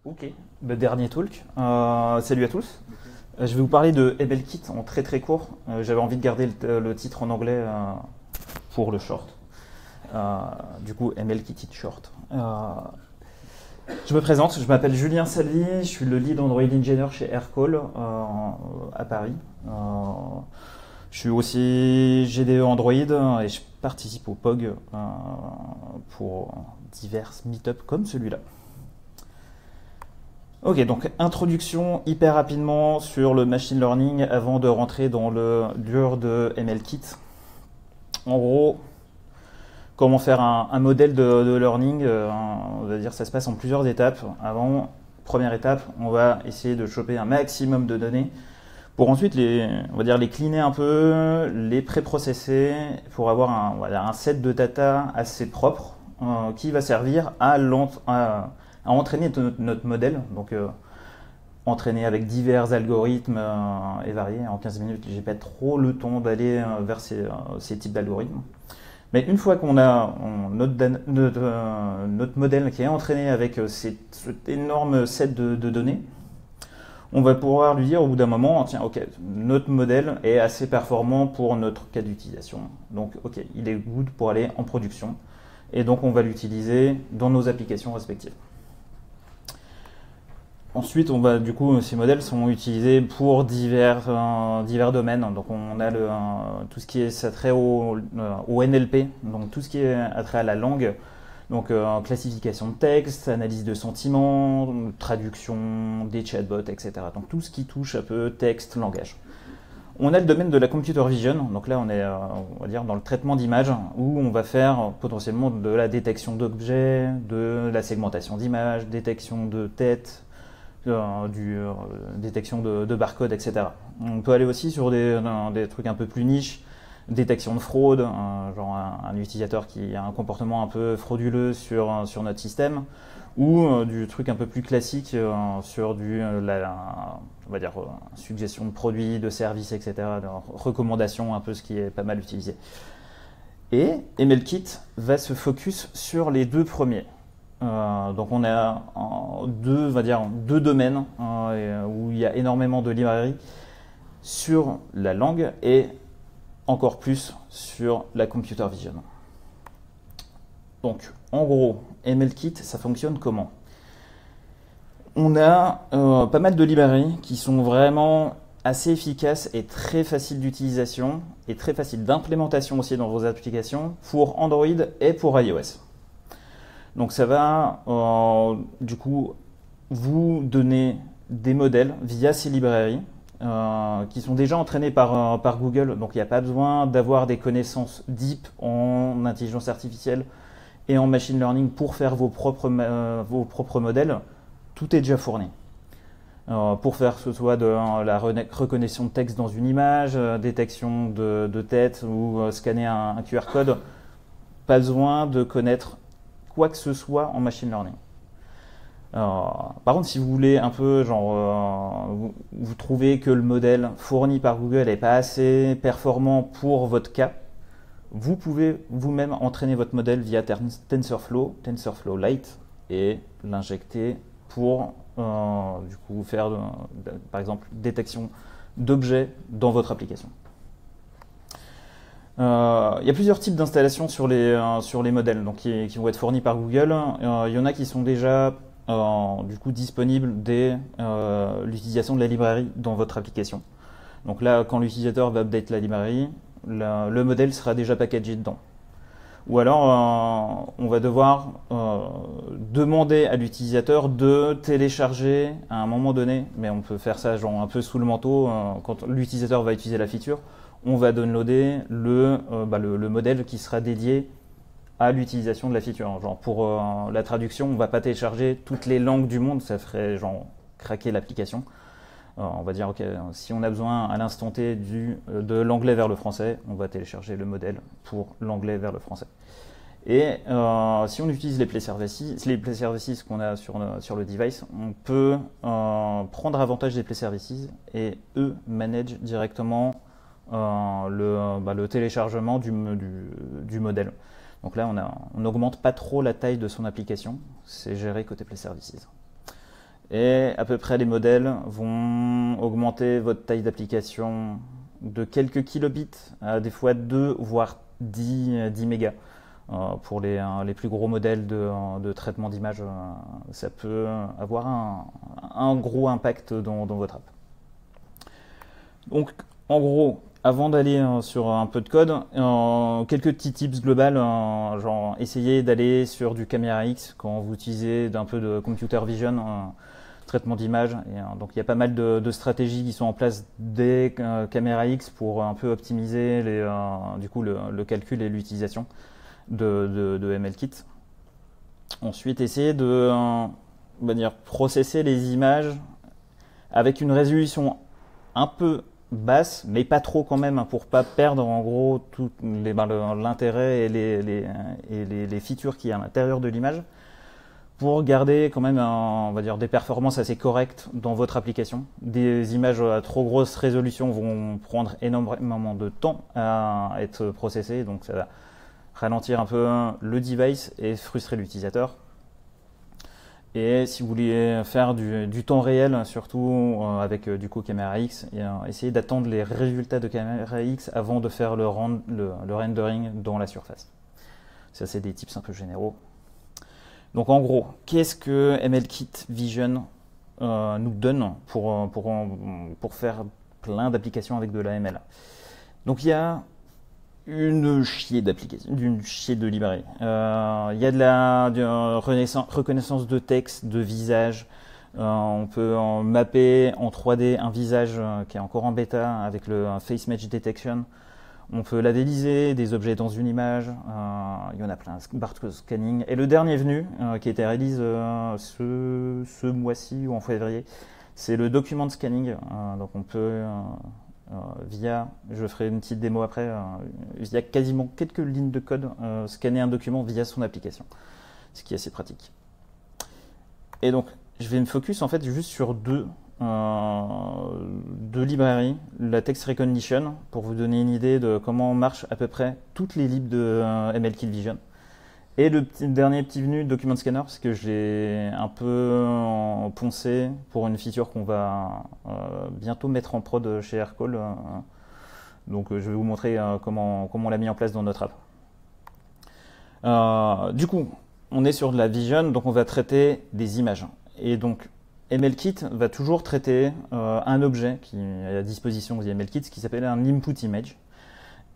Ok, le dernier talk. Salut à tous. Je vais vous parler de MLKit en très très court. J'avais envie de garder le titre en anglais pour le short. Du coup, MLKit Short. Je me présente, je m'appelle Julien Salvi, je suis le lead Android Engineer chez Aircall à Paris. Je suis aussi GDE Android et je participe au POG pour divers meet-up comme celui-là. Ok, donc introduction hyper rapidement sur le machine learning avant de rentrer dans le dur de MLKit. En gros, comment faire un modèle de learning, on va dire ça se passe en plusieurs étapes. Avant, première étape, on va essayer de choper un maximum de données pour ensuite on va dire les cleaner un peu, les préprocesser pour avoir un set de data assez propre qui va servir à entraîner notre modèle. Donc entraîner avec divers algorithmes et variés. En 15 minutes, j'ai pas trop le temps d'aller vers ces types d'algorithmes. Mais une fois qu'on a notre modèle qui est entraîné avec cet énorme set de données, on va pouvoir lui dire au bout d'un moment, tiens, ok, notre modèle est assez performant pour notre cas d'utilisation. Donc, ok, il est good pour aller en production. Et donc, on va l'utiliser dans nos applications respectives. Ensuite, du coup, ces modèles sont utilisés pour divers domaines. Donc, on a tout ce qui est attrait au NLP, donc tout ce qui est attrait à la langue. Donc, classification de texte, analyse de sentiments, traduction, des chatbots, etc. Donc, tout ce qui touche un peu texte, langage. On a le domaine de la computer vision. Donc là, on est, on va dire, dans le traitement d'images où on va faire potentiellement de la détection d'objets, de la segmentation d'images, détection de tête, détection de barcode, etc. On peut aller aussi sur des trucs un peu plus niches, détection de fraude, genre un utilisateur qui a un comportement un peu frauduleux sur notre système, ou du truc un peu plus classique sur on va dire suggestion de produits, de services, etc., de recommandations, un peu ce qui est pas mal utilisé. Et MLKit va se focus sur les deux premiers. Donc on a deux domaines où il y a énormément de librairies sur la langue et encore plus sur la computer vision. Donc en gros, MLKit, ça fonctionne comment? On a pas mal de librairies qui sont vraiment assez efficaces et très faciles d'utilisation et très faciles d'implémentation aussi dans vos applications pour Android et pour iOS. Donc ça va du coup vous donner des modèles via ces librairies qui sont déjà entraînés par Google. Donc il n'y a pas besoin d'avoir des connaissances deep en intelligence artificielle et en machine learning pour faire vos propres modèles. Tout est déjà fourni. Pour faire que ce soit de la reconnaissance de texte dans une image, détection de tête ou scanner un QR code, pas besoin de connaître quoi que ce soit en machine learning. Par contre, si vous voulez un peu, vous trouvez que le modèle fourni par Google n'est pas assez performant pour votre cas, vous pouvez vous-même entraîner votre modèle via TensorFlow Lite et l'injecter pour du coup faire par exemple détection d'objets dans votre application. Il y a plusieurs types d'installations sur les modèles donc, qui vont être fournis par Google. Il y en a qui sont déjà du coup disponibles dès l'utilisation de la librairie dans votre application. Donc là, quand l'utilisateur va update la librairie, le modèle sera déjà packagé dedans. Ou alors, on va devoir demander à l'utilisateur de télécharger à un moment donné, mais on peut faire ça genre un peu sous le manteau, quand l'utilisateur va utiliser la feature, on va downloader le modèle qui sera dédié à l'utilisation de la feature. Genre pour la traduction, on ne va pas télécharger toutes les langues du monde, ça ferait genre craquer l'application. On va dire, ok, si on a besoin à l'instant T de l'anglais vers le français, on va télécharger le modèle pour l'anglais vers le français. Et si on utilise les Play Services qu'on a sur le device, on peut prendre avantage des Play Services et eux managent directement le téléchargement du modèle. Donc là, on n'augmente pas trop la taille de son application, c'est géré côté Play Services. Et à peu près les modèles vont augmenter votre taille d'application de quelques kilobits à des fois 2 voire 10 mégas. Pour les plus gros modèles de traitement d'image, ça peut avoir un gros impact dans votre app. Donc en gros, avant d'aller sur un peu de code, quelques petits tips globales, genre essayez d'aller sur du Camera X quand vous utilisez un peu de computer vision, traitement d'image. Donc il y a pas mal de stratégies qui sont en place des Camera X pour un peu optimiser du coup le calcul et l'utilisation de MLKit. Ensuite, essayez de processer les images avec une résolution un peu basse, mais pas trop quand même, pour pas perdre en gros tout l'intérêt et les features qu'il y a à l'intérieur de l'image, pour garder quand même on va dire des performances assez correctes dans votre application. Des images à trop grosse résolution vont prendre énormément de temps à être processées, donc ça va ralentir un peu le device et frustrer l'utilisateur. Et si vous voulez faire du temps réel, surtout avec du coup Camera X, essayez d'attendre les résultats de Camera X avant de faire le rendering dans la surface. Ça, c'est des tips un peu généraux. Donc en gros, qu'est-ce que MLKit Vision nous donne pour faire plein d'applications avec de l'AML? Donc il y a une chier d'applications, d'une chier de librairie. Il y a de la reconnaissance de texte, de visage. On peut mapper en 3D un visage qui est encore en bêta avec le Face Match Detection. On peut labelliser des objets dans une image. Il y en a plein, barcode scanning. Et le dernier venu, qui a été réalisé ce mois-ci ou en février, c'est le document scanning. Donc on peut je ferai une petite démo après, il y a quasiment quelques lignes de code, scanner un document via son application, ce qui est assez pratique. Et donc, je vais me focus en fait juste sur deux librairies, la Text Recognition, pour vous donner une idée de comment marche à peu près toutes les libs de MLKit Vision. Et le dernier petit venu, Document Scanner, parce que j'ai un peu poncé pour une feature qu'on va bientôt mettre en prod chez Aircall. Donc je vais vous montrer comment on l'a mis en place dans notre app. Du coup, on est sur de la vision, donc on va traiter des images. Et donc MLKit va toujours traiter un objet qui est à disposition via MLKit, ce qui s'appelle un input image.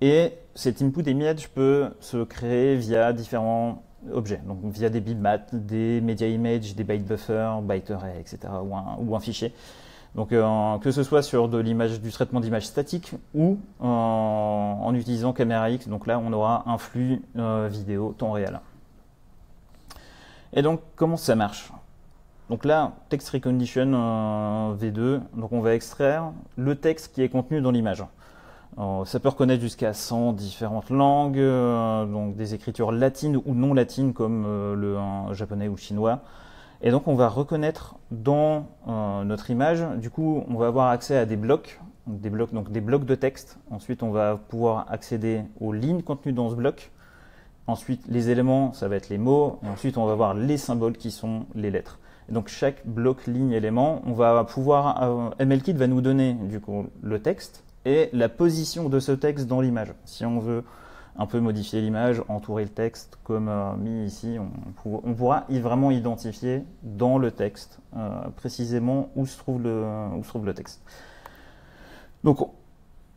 Et cet input image peut se créer via différents objets, donc via des bitmaps, des media images, des byte buffers, byte array, etc. ou un fichier. Donc que ce soit sur du traitement d'image statique ou en utilisant Camera X, donc là on aura un flux vidéo temps réel. Et donc comment ça marche? Donc là, Text Recognition V2, donc on va extraire le texte qui est contenu dans l'image. Ça peut reconnaître jusqu'à 100 différentes langues, donc des écritures latines ou non latines comme le japonais ou le chinois. Et donc on va reconnaître dans notre image, du coup on va avoir accès à des blocs de texte. Ensuite on va pouvoir accéder aux lignes contenues dans ce bloc. Ensuite les éléments, ça va être les mots. Et ensuite on va voir les symboles qui sont les lettres. Et donc chaque bloc, ligne, élément, on va pouvoir, MLKit va nous donner du coup le texte et la position de ce texte dans l'image. Si on veut un peu modifier l'image, entourer le texte comme mis ici, on pourra vraiment identifier dans le texte précisément où se trouve le texte. Donc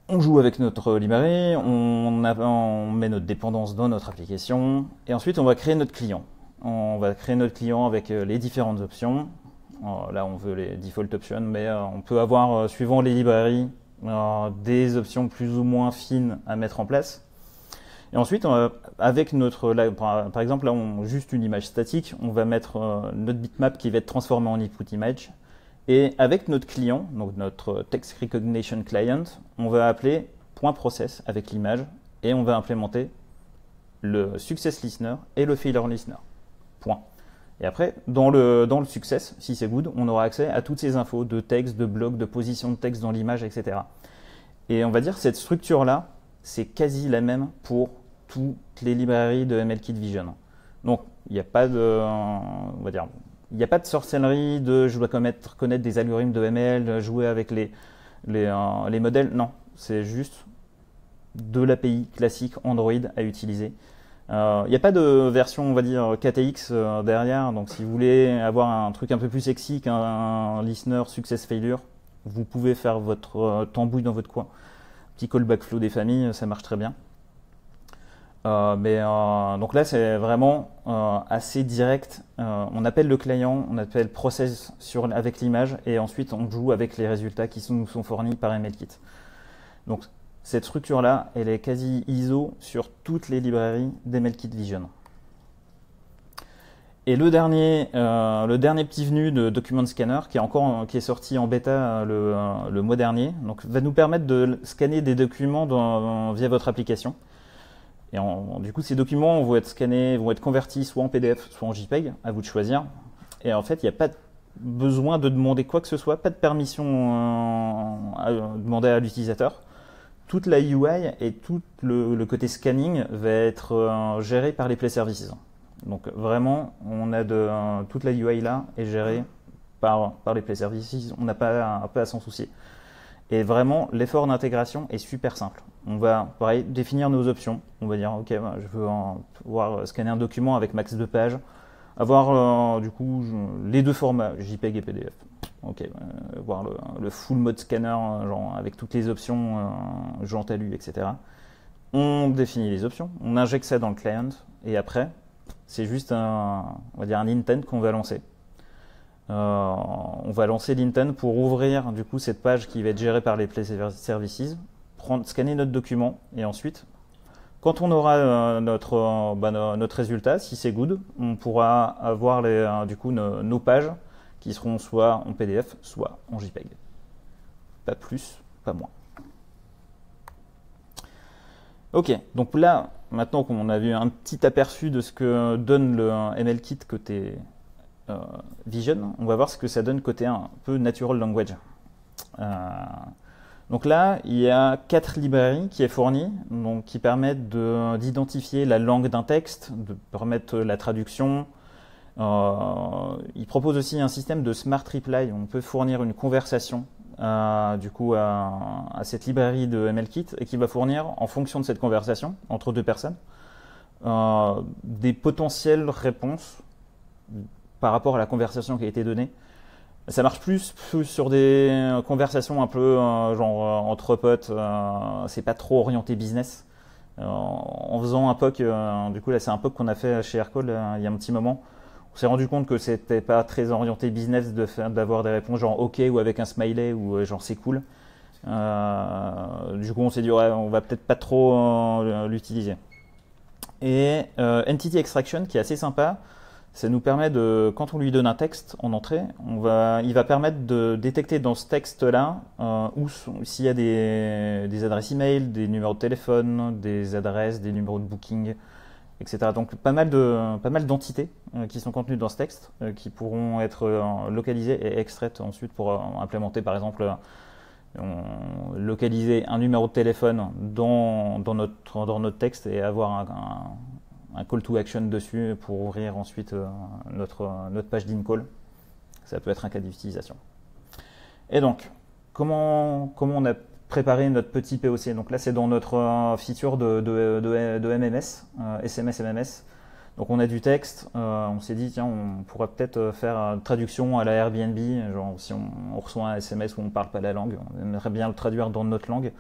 on joue avec notre librairie, on met notre dépendance dans notre application et ensuite on va créer notre client. On va créer notre client avec les différentes options. Là on veut les default options, mais on peut avoir, suivant les librairies, des options plus ou moins fines à mettre en place. Et ensuite, avec par exemple, là, juste une image statique, on va mettre notre bitmap qui va être transformé en input image. Et avec notre client, donc notre Text Recognition Client, on va appeler .process avec l'image et on va implémenter le Success Listener et le Failure Listener. Point. Et après, dans le success, si c'est good, on aura accès à toutes ces infos de texte, de bloc, de position de texte dans l'image, etc. Et on va dire cette structure-là, c'est quasi la même pour toutes les librairies de MLKit Vision. Donc, il n'y a pas de, on va dire, Il n'y a pas de sorcellerie de je dois connaître des algorithmes de ML, jouer avec les modèles. Non, c'est juste de l'API classique Android à utiliser. Il n'y a pas de version, on va dire, KTX derrière. Donc, si vous voulez avoir un truc un peu plus sexy qu'un listener success failure, vous pouvez faire votre tambouille dans votre coin. Petit callback flow des familles, ça marche très bien. Donc là, c'est vraiment assez direct. On appelle le client, on appelle process avec l'image, et ensuite on joue avec les résultats qui nous sont fournis par MLKit. Donc cette structure-là, elle est quasi ISO sur toutes les librairies d'MLKit Vision. Et le dernier petit venu de Document Scanner, qui est sorti en bêta le mois dernier, donc va nous permettre de scanner des documents via votre application. Et du coup, ces documents vont être scannés, vont être convertis soit en PDF, soit en JPEG, à vous de choisir. Et en fait, il n'y a pas besoin de demander quoi que ce soit, pas de permission à demander à l'utilisateur. Toute la UI et tout le côté scanning va être géré par les Play Services. Donc vraiment, toute la UI là est gérée par les Play Services, on n'a pas à s'en soucier. Et vraiment, l'effort d'intégration est super simple. On va, pareil, définir nos options. On va dire, ok, je veux pouvoir scanner un document avec max de pages, avoir du coup les deux formats, JPEG et PDF. Ok, voir le full mode scanner, genre avec toutes les options, Jean Talus, etc. On définit les options, on injecte ça dans le client, et après, c'est juste on va dire un intent qu'on va lancer. On va lancer l'intent pour ouvrir du coup cette page qui va être gérée par les Play Services, scanner notre document, et ensuite, quand on aura notre résultat, si c'est good, on pourra avoir du coup nos pages qui seront soit en PDF, soit en JPEG. Pas plus, pas moins. Ok, donc là, maintenant qu'on a vu un petit aperçu de ce que donne le MLKit côté Vision, on va voir ce que ça donne côté un peu Natural Language. Donc là, il y a 4 librairies qui est fournies, donc qui permettent d'identifier la langue d'un texte, de permettre la traduction. Il propose aussi un système de Smart Reply. On peut fournir une conversation du coup à cette librairie de MLKit et qui va fournir, en fonction de cette conversation entre deux personnes, des potentielles réponses par rapport à la conversation qui a été donnée. Ça marche plus sur des conversations un peu genre entre potes, c'est pas trop orienté business. En faisant un POC, du coup là c'est un POC qu'on a fait chez Aircall il y a un petit moment, on s'est rendu compte que c'était pas très orienté business d'avoir des réponses genre OK ou avec un smiley ou genre c'est cool. Du coup on s'est dit ouais, on va peut-être pas trop l'utiliser. Et Entity Extraction qui est assez sympa. Ça nous permet quand on lui donne un texte en entrée, il va permettre de détecter dans ce texte-là s'il y a des adresses email, des numéros de téléphone, des adresses, des numéros de booking, etc. Donc pas mal d'entités qui sont contenues dans ce texte, qui pourront être localisées et extraites ensuite pour implémenter par exemple localiser un numéro de téléphone dans notre texte et avoir un call to action dessus pour ouvrir ensuite notre page d'in-call. Ça peut être un cas d'utilisation. Et donc, comment on a préparé notre petit POC? Donc là, c'est dans notre feature de MMS, SMS MMS. Donc on a du texte, on s'est dit, tiens, on pourrait peut-être faire une traduction à la Airbnb, genre si on reçoit un SMS où on ne parle pas la langue, on aimerait bien le traduire dans notre langue.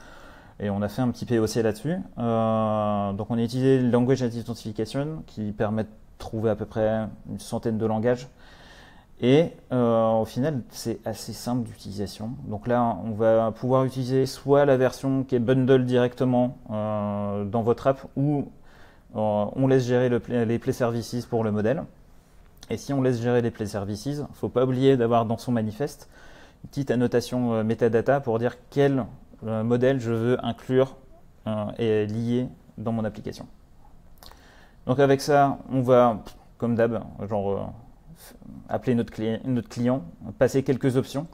Et on a fait un petit POC là-dessus. Donc on a utilisé le Language Identification qui permet de trouver à peu près une centaine de langages. Et au final, c'est assez simple d'utilisation. Donc là, on va pouvoir utiliser soit la version qui est bundle directement dans votre app, ou on laisse gérer les Play Services pour le modèle. Et si on laisse gérer les Play Services, il ne faut pas oublier d'avoir dans son manifeste une petite annotation metadata pour dire quel modèle je veux inclure et lier dans mon application. Donc avec ça, on va, comme d'hab, appeler notre client, passer quelques options.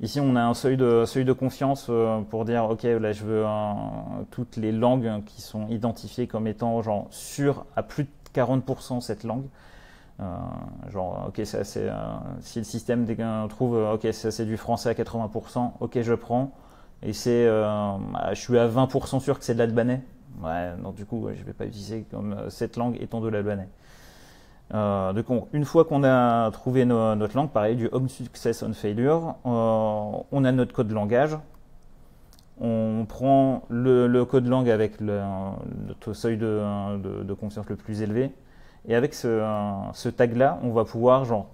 Ici, on a un seuil de confiance pour dire, ok, là, je veux toutes les langues qui sont identifiées comme étant genre sûres à plus de 40% cette langue. Genre, ok, ça c'est si le système trouve, ok, ça c'est du français à 80%, ok, je prends. Et c'est, je suis à 20% sûr que c'est de l'albanais. Ouais, donc du coup, je vais pas utiliser comme cette langue étant de l'albanais. Donc, une fois qu'on a trouvé notre langue, pareil, du home success on failure, on a notre code langage. On prend le code langue avec notre seuil de confiance le plus élevé. Et avec ce tag-là, on va pouvoir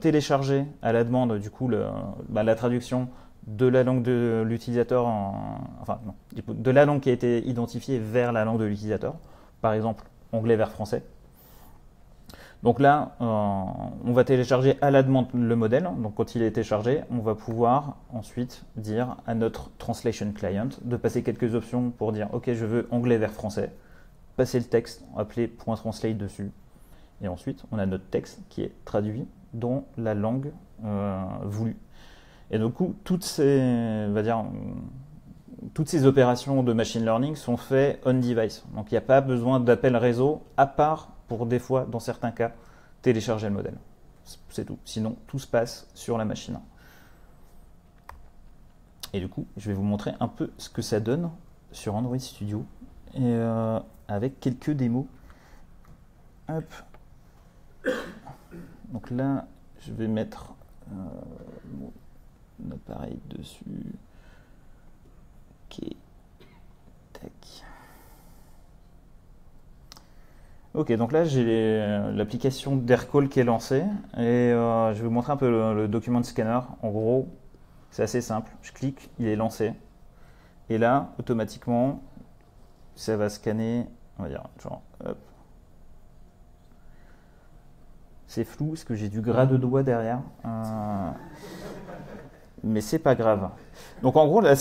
télécharger à la demande du coup la traduction de la langue de l'utilisateur, enfin non, de la langue qui a été identifiée vers la langue de l'utilisateur. Par exemple, anglais vers français. Donc là, on va télécharger à la demande le modèle. Donc quand il est téléchargé, on va pouvoir ensuite dire à notre translation client de passer quelques options pour dire ok, je veux anglais vers français, passer le texte, appeler .translate dessus, et ensuite on a notre texte qui est traduit dans la langue voulue. Et du coup, toutes ces opérations de machine learning sont faites on-device. Donc il n'y a pas besoin d'appel réseau, à part pour des fois, dans certains cas, télécharger le modèle. C'est tout. Sinon, tout se passe sur la machine. Et du coup, je vais vous montrer un peu ce que ça donne sur Android Studio, et avec quelques démos. Hop. Donc là, je vais mettre mon appareil dessus. Ok. Tac. Ok, donc là j'ai l'application d'Aircall qui est lancée et je vais vous montrer un peu le document scanner. En gros, c'est assez simple. Je clique, il est lancé. Et là, automatiquement, ça va scanner, on va dire, genre, hop. C'est flou parce que j'ai du gras de doigt derrière. Mais c'est pas grave. Donc en gros, là,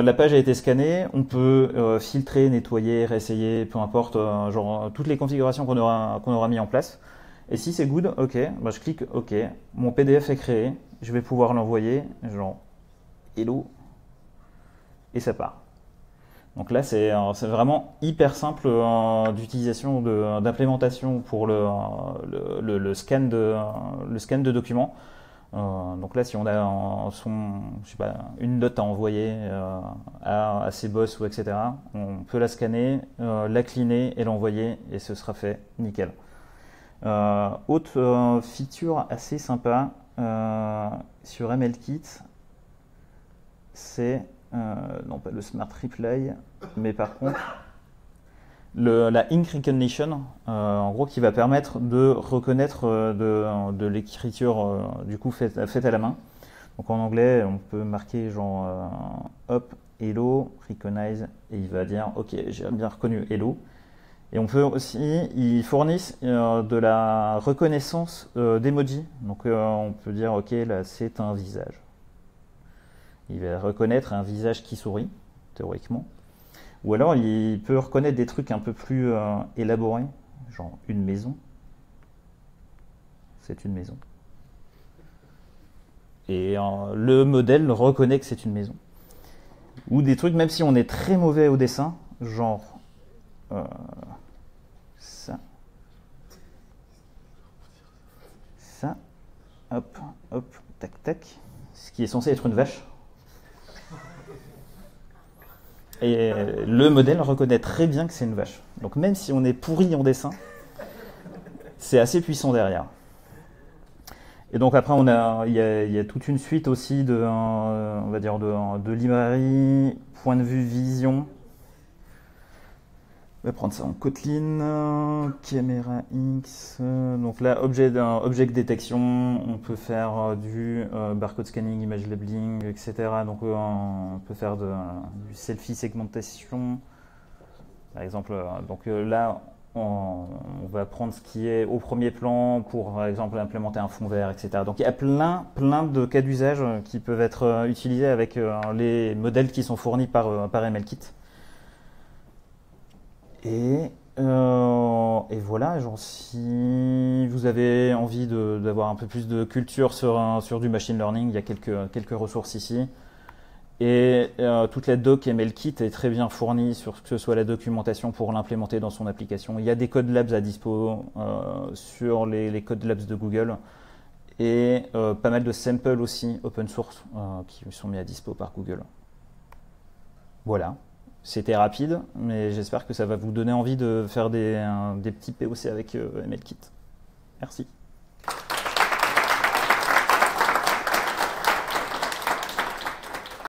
la page a été scannée. On peut filtrer, nettoyer, réessayer, peu importe, toutes les configurations qu'on aura mis en place. Et si c'est good, ok, bah, je clique ok. Mon PDF est créé. Je vais pouvoir l'envoyer, genre hello, et ça part. Donc là, c'est vraiment hyper simple d'utilisation, d'implémentation pour le scan de documents. Donc là, si on a je sais pas, une note à envoyer à ses boss ou etc., on peut la scanner, la cleaner et l'envoyer et ce sera fait nickel. Autre feature assez sympa sur MLKit, c'est non pas le Smart Reply, mais par contre la ink recognition, en gros, qui va permettre de reconnaître de l'écriture du coup faite à la main. Donc en anglais, on peut marquer genre hop, hello, recognize, et il va dire ok, j'ai bien reconnu hello. Et on peut aussi, ils fournissent de la reconnaissance d'emoji. Donc on peut dire ok, là c'est un visage. Il va reconnaître un visage qui sourit, théoriquement. Ou alors, il peut reconnaître des trucs un peu plus élaborés, genre une maison. C'est une maison. Et le modèle reconnaît que c'est une maison. Ou des trucs, même si on est très mauvais au dessin, genre ça. Ça. Hop, hop, tac, tac. Ce qui est censé être une vache. Et le modèle reconnaît très bien que c'est une vache. Donc même si on est pourri en dessin, c'est assez puissant derrière. Et donc après, il y a toute une suite aussi on va dire de librairies, point de vue vision. On va prendre ça en Kotlin, Camera X. Donc là, object detection, on peut faire du barcode scanning, image labeling, etc. Donc on peut faire du selfie segmentation. Par exemple, là, on va prendre ce qui est au premier plan pour, par exemple, implémenter un fond vert, etc. Donc il y a plein de cas d'usage qui peuvent être utilisés avec les modèles qui sont fournis par MLKit. Et voilà, genre si vous avez envie d'avoir un peu plus de culture sur du machine learning, il y a quelques ressources ici. Et toute la doc MLKit est très bien fournie sur que ce soit la documentation pour l'implémenter dans son application. Il y a des Code Labs à dispo sur les Code Labs de Google et pas mal de samples aussi open source qui sont mis à dispo par Google. Voilà, c'était rapide, mais j'espère que ça va vous donner envie de faire des petits POC avec MLKit. Merci.